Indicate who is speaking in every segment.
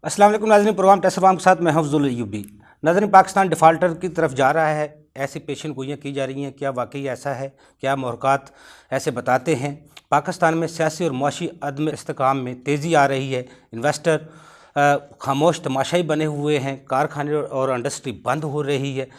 Speaker 1: अस्सलाम वालेकुम नाज़रीन, प्रोग्राम टेस्ट फार्म के साथ मैं हफ्जुल अय्यूबी। नाज़रीन, पाकिस्तान डिफ़ाल्टर की तरफ जा रहा है, ऐसी पेशन गोइयाँ की जा रही हैं। क्या वाकई ऐसा है? क्या महरक़ात ऐसे बताते हैं? पाकिस्तान में सियासी और मुआशी अदम इस्तेकाम में तेज़ी आ रही है। इन्वेस्टर खामोश तमाशाई बने हुए हैं, कारखाने और इंडस्ट्री बंद हो रही है।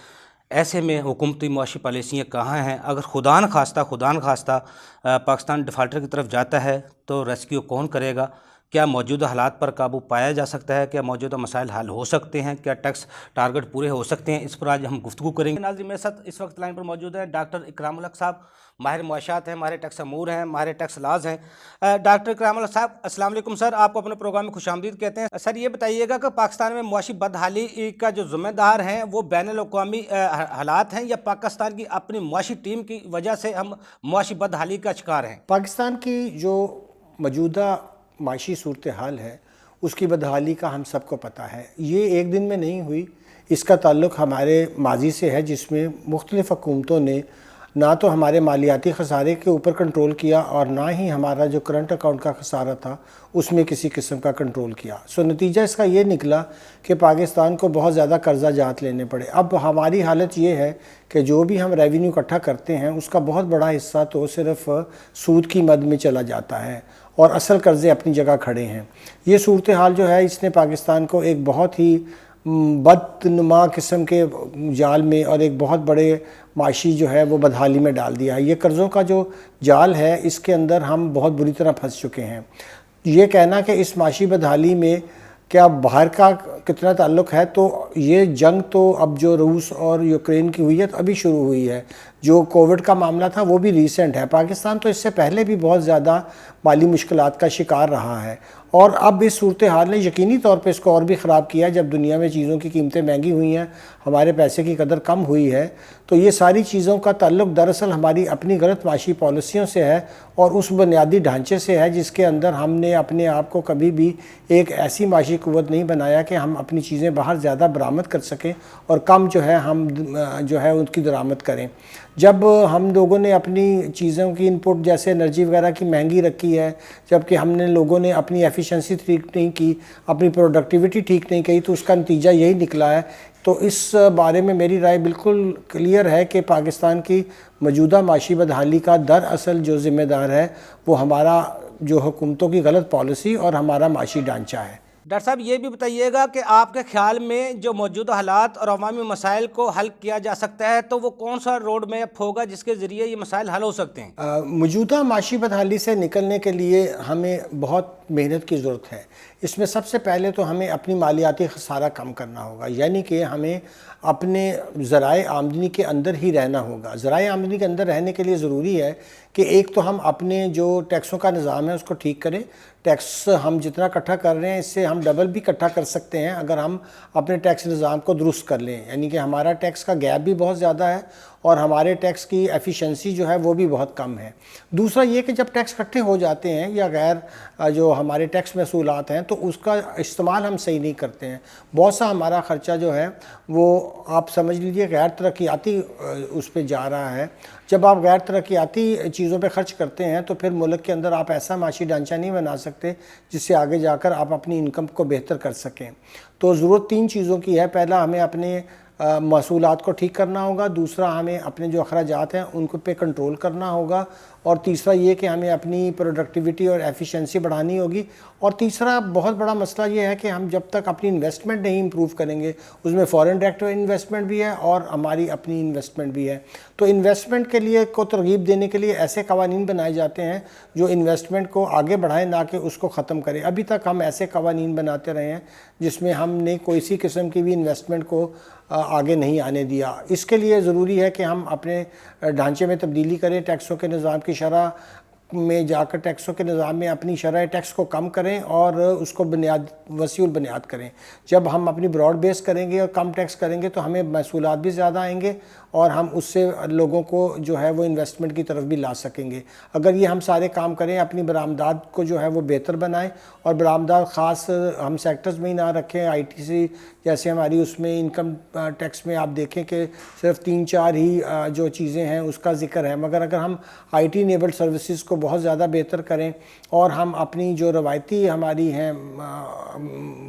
Speaker 1: ऐसे में हुकूमती मुआशी पॉलिसियाँ कहाँ हैं? अगर खुदा न खास्ता पाकिस्तान डिफ़ाल्टर की तरफ जाता है तो रेस्क्यू कौन करेगा? क्या मौजूदा हालात पर काबू पाया जा सकता है? क्या मौजूदा मसाइल हल हो सकते हैं? क्या टैक्स टारगेट पूरे हो सकते हैं? इस पर आज हम गुफ्तगू करेंगे। नाज़रीन, मेरे साथ इस वक्त लाइन पर मौजूद है डॉक्टर इकरामुल हक साहब, माहिर मुआशात हैं, माहिर टैक्स अमूर हैं, माहिर टैक्स लाज हैं। डॉक्टर इकरामुल हक साहब, अस्सलाम वालेकुम सर, आपको अपने प्रोग्राम में खुशामदीद कहते हैं। सर, ये बताइएगा कि पाकिस्तान में मुआशी बदहाली का जो ज़िम्मेदार हैं वो बैनुल-अक़वामी हालात हैं या पाकिस्तान की अपनी मुआशी टीम की वजह से हम मुआशी बदहाली का शिकार हैं?
Speaker 2: पाकिस्तान की जो मौजूदा माशी सूरत हाल है उसकी बदहाली का हम सबको पता है। ये एक दिन में नहीं हुई, इसका ताल्लुक़ हमारे माजी से है, जिसमें मुख्तलिफ़ हुकूमतों ने ना तो हमारे मालियाती ख़सारे के ऊपर कंट्रोल किया और ना ही हमारा जो करंट अकाउंट का ख़सारा था उसमें किसी किस्म का कंट्रोल किया। सो नतीजा इसका ये निकला कि पाकिस्तान को बहुत ज़्यादा कर्जा जात लेने पड़े। अब हमारी हालत ये है कि जो भी हम रेवेन्यू इकट्ठा करते हैं उसका बहुत बड़ा हिस्सा तो सिर्फ़ सूद की मद में चला जाता है और असल कर्ज़े अपनी जगह खड़े हैं। ये सूरत हाल जो है इसने पाकिस्तान को एक बहुत ही बदनुमा किस्म के जाल में और एक बहुत बड़े माशी जो है वो बदहाली में डाल दिया है। ये कर्ज़ों का जो जाल है इसके अंदर हम बहुत बुरी तरह फंस चुके हैं। ये कहना कि इस माशी बदहाली में क्या बाहर का कितना ताल्लुक़ है, तो ये जंग तो अब जो रूस और यूक्रेन की हुई है तो अभी शुरू हुई है। जो कोविड का मामला था वो भी रीसेंट है। पाकिस्तान तो इससे पहले भी बहुत ज़्यादा माली मुश्किलात का शिकार रहा है और अब इस सूरत हाल ने यकीनी तौर पे इसको और भी ख़राब किया। जब दुनिया में चीज़ों की कीमतें महंगी हुई हैं, हमारे पैसे की कदर कम हुई है, तो ये सारी चीज़ों का ताल्लुक़ दरअसल हमारी अपनी गलत माशी पॉलिसियों से है और उस बुनियादी ढांचे से है जिसके अंदर हमने अपने आप को कभी भी एक ऐसी माशी क़ुव्वत नहीं बनाया कि हम अपनी चीज़ें बाहर ज़्यादा बरामद कर सकें और कम जो है हम जो है उनकी दरामद करें। जब हम लोगों ने अपनी चीज़ों की इनपुट जैसे एनर्जी वगैरह की महंगी रखी है, जबकि हमने लोगों ने अपनी एफिशिएंसी ठीक नहीं की, अपनी प्रोडक्टिविटी ठीक नहीं की, तो उसका नतीजा यही निकला है। तो इस बारे में मेरी राय बिल्कुल क्लियर है कि पाकिस्तान की मौजूदा माशी बदहाली का दरअसल जो ज़िम्मेदार है वो हमारा जो हुकूमतों की गलत पॉलिसी और हमारा माशी ढांचा है।
Speaker 1: डॉक्टर साहब, ये भी बताइएगा कि आपके ख्याल में जो मौजूदा हालात और अवामी मसाइल को हल किया जा सकता है तो वो कौन सा रोड मैप होगा जिसके ज़रिए ये मसाइल हल हो सकते हैं?
Speaker 2: मौजूदा माशी बदहाली से निकलने के लिए हमें बहुत मेहनत की ज़रूरत है। इसमें सबसे पहले तो हमें अपनी मालियाती ख़सारा कम करना होगा, यानी कि हमें अपने ज़राए आमदनी के अंदर ही रहना होगा। ज़राए आमदनी के अंदर रहने के लिए ज़रूरी है कि एक तो हम अपने जो टैक्सों का निज़ाम है उसको ठीक करें। टैक्स हम जितना इकट्ठा कर रहे हैं इससे हम डबल भी इकट्ठा कर सकते हैं अगर हम अपने टैक्स निज़ाम को दुरुस्त कर लें, यानी कि हमारा टैक्स का गैप भी बहुत ज़्यादा है और हमारे टैक्स की एफिशिएंसी जो है वो भी बहुत कम है। दूसरा ये कि जब टैक्स इकट्ठे हो जाते हैं या गैर जो हमारे टैक्स महसूलात हैं तो उसका इस्तेमाल हम सही नहीं करते हैं। बहुत सा हमारा ख़र्चा जो है वो आप समझ लीजिए गैर तरक्याती उस पर जा रहा है। जब आप गैर तरक्याती चीज़ों पे ख़र्च करते हैं तो फिर मुल्क के अंदर आप ऐसा माशी ढांचा नहीं बना सकते जिससे आगे जाकर आप अपनी इनकम को बेहतर कर सकें। तो ज़रूरत तीन चीज़ों की है। पहला, हमें अपने महसूलात को ठीक करना होगा। दूसरा, हमें अपने जो अखराजात हैं उनको पे कंट्रोल करना होगा। और तीसरा ये कि हमें अपनी प्रोडक्टिविटी और एफिशिएंसी बढ़ानी होगी। और तीसरा बहुत बड़ा मसला ये है कि हम जब तक अपनी इन्वेस्टमेंट नहीं इम्प्रूव करेंगे, उसमें फॉरेन डायरेक्ट इन्वेस्टमेंट भी है और हमारी अपनी इन्वेस्टमेंट भी है, तो इन्वेस्टमेंट के लिए को तरगीब देने के लिए ऐसे कवानीन बनाए जाते हैं जो इन्वेस्टमेंट को आगे बढ़ाएं, ना कि उसको ख़त्म करें। अभी तक हम ऐसे कवानीन बनाते रहे हैं जिसमें हमने कोई सी किस्म की भी इन्वेस्टमेंट को आगे नहीं आने दिया। इसके लिए ज़रूरी है कि हम अपने ढांचे में तब्दीली करें, टैक्सों के निज़ाम की शरह में जाकर टैक्सों के निज़ाम में अपनी शरह टैक्स को कम करें और उसको वसीउल बुनियाद करें। जब हम अपनी ब्रॉड बेस करेंगे और कम टैक्स करेंगे तो हमें महसूलात भी ज़्यादा आएंगे और हम उससे लोगों को जो है वो इन्वेस्टमेंट की तरफ भी ला सकेंगे। अगर ये हम सारे काम करें, अपनी बरामदात को जो है वो बेहतर बनाएं और बरामदात ख़ास हम सेक्टर्स में ही ना रखें। ITC जैसे हमारी उसमें इनकम टैक्स में आप देखें कि सिर्फ 3-4 ही जो चीज़ें हैं उसका ज़िक्र है, मगर अगर हम IT इनेबल्ड सर्विसेज को بہت زیادہ بہتر کریں اور ہم اپنی جو روایتی ہماری ہیں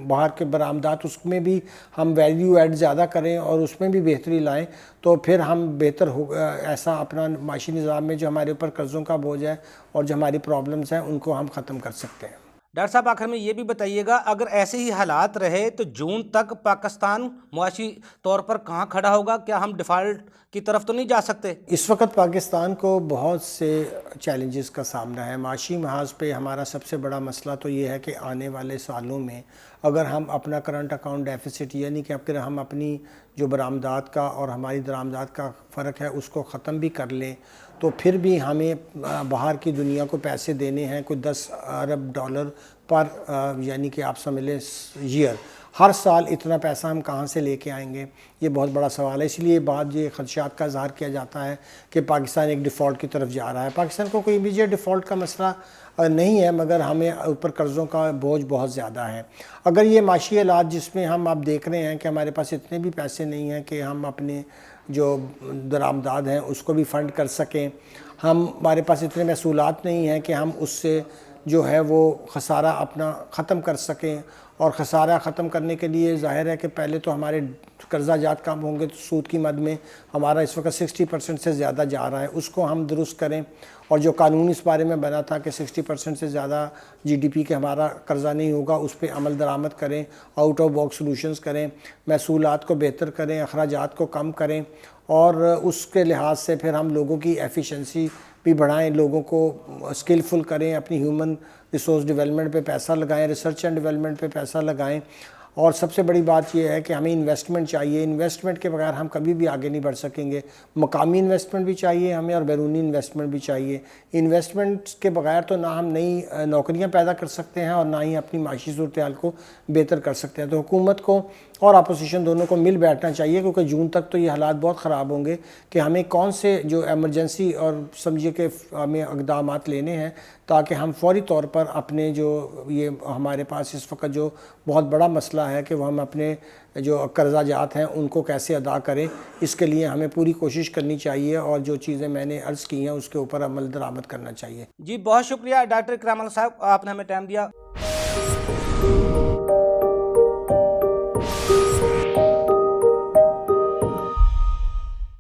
Speaker 2: باہر کے برآمدات اس میں بھی ہم ویلیو ایڈ زیادہ کریں اور اس میں بھی بہتری لائیں، تو پھر ہم بہتر ہو ایسا اپنا معاشی نظام میں جو ہمارے اوپر قرضوں کا بوجھ ہے اور جو ہماری پرابلمز ہیں ان کو ہم ختم کر سکتے ہیں۔
Speaker 1: ڈاکٹر صاحب آخر میں یہ بھی بتائیے گا، اگر ایسے ہی حالات رہے تو جون تک پاکستان معاشی طور پر کہاں کھڑا ہوگا؟ کیا ہم ڈیفالٹ کی طرف تو نہیں جا سکتے؟
Speaker 2: اس وقت پاکستان کو بہت سے چیلنجز کا سامنا ہے۔ معاشی محاذ پہ ہمارا سب سے بڑا مسئلہ تو یہ ہے کہ آنے والے سالوں میں اگر ہم اپنا کرنٹ اکاؤنٹ ڈیفیسٹ یعنی کہ اگر ہم اپنی جو برآمدات کا اور ہماری درآمدات کا فرق ہے اس کو ختم بھی کر لیں تو پھر بھی ہمیں باہر کی دنیا کو پیسے دینے ہیں کوئی $10 ارب پر یعنی کہ آپ سمجھ لیں ایئر، ہر سال اتنا پیسہ ہم کہاں سے لے کے آئیں گے؟ یہ بہت بڑا سوال ہے۔ اس لیے بعد یہ خدشات کا اظہار کیا جاتا ہے کہ پاکستان ایک ڈیفالٹ کی طرف جا رہا ہے۔ پاکستان کو کوئی امیجیٹ ڈیفالٹ کا مسئلہ نہیں ہے، مگر ہمیں اوپر قرضوں کا بوجھ بہت زیادہ ہے۔ اگر یہ معاشی حالات جس میں ہم اب دیکھ رہے ہیں کہ ہمارے پاس اتنے بھی پیسے نہیں ہیں کہ ہم اپنے جو درآمدات ہیں اس کو بھی فنڈ کر سکیں، ہمارے پاس اتنے محصولات نہیں ہیں کہ ہم اس سے جو ہے وہ خسارہ اپنا ختم کر سکیں، اور خسارہ ختم کرنے کے لیے ظاہر ہے کہ پہلے تو ہمارے قرضہ جات کم ہوں گے، تو سود کی مد میں ہمارا اس وقت 60% سے زیادہ جا رہا ہے، اس کو ہم درست کریں، اور جو قانون اس بارے میں بنا تھا کہ 60% سے زیادہ جی ڈی پی کے ہمارا قرضہ نہیں ہوگا اس پہ عمل درآمد کریں، آؤٹ آف باکس سلوشنز کریں، محصولات کو بہتر کریں، اخراجات کو کم کریں، اور اس کے لحاظ سے پھر ہم لوگوں کی ایفیشنسی بھی بڑھائیں، لوگوں کو اسکلفل کریں، اپنی ہیومن ریسورس ڈیولپمنٹ پہ پیسہ لگائیں، ریسرچ اینڈ ڈیولپمنٹ پہ پیسہ لگائیں، اور سب سے بڑی بات یہ ہے کہ ہمیں انویسٹمنٹ چاہیے۔ انویسٹمنٹ کے بغیر ہم کبھی بھی آگے نہیں بڑھ سکیں گے۔ مقامی انویسٹمنٹ بھی چاہیے ہمیں اور بیرونی انویسٹمنٹ بھی چاہیے۔ انویسٹمنٹ کے بغیر تو نہ ہم نئی نوکریاں پیدا کر سکتے ہیں اور نہ ہی اپنی معاشی صورتحال کو بہتر کر سکتے ہیں۔ تو حکومت کو اور اپوزیشن دونوں کو مل بیٹھنا چاہیے، کیونکہ جون تک تو یہ حالات بہت خراب ہوں گے کہ ہمیں کون سے جو ایمرجنسی اور سمجھیے کہ ہمیں اقدامات لینے ہیں تاکہ ہم فوری طور پر اپنے جو یہ ہمارے پاس اس وقت جو بہت بڑا مسئلہ ہے کہ وہ ہم اپنے جو قرضہ جات ہیں ان کو کیسے ادا کریں، اس کے لیے ہمیں پوری کوشش کرنی چاہیے، اور جو چیزیں میں نے عرض کی ہیں اس کے اوپر عمل درآمد کرنا چاہیے۔
Speaker 1: جی بہت شکریہ ڈاکٹر اکرام اللہ صاحب، آپ نے ہمیں ٹائم دیا۔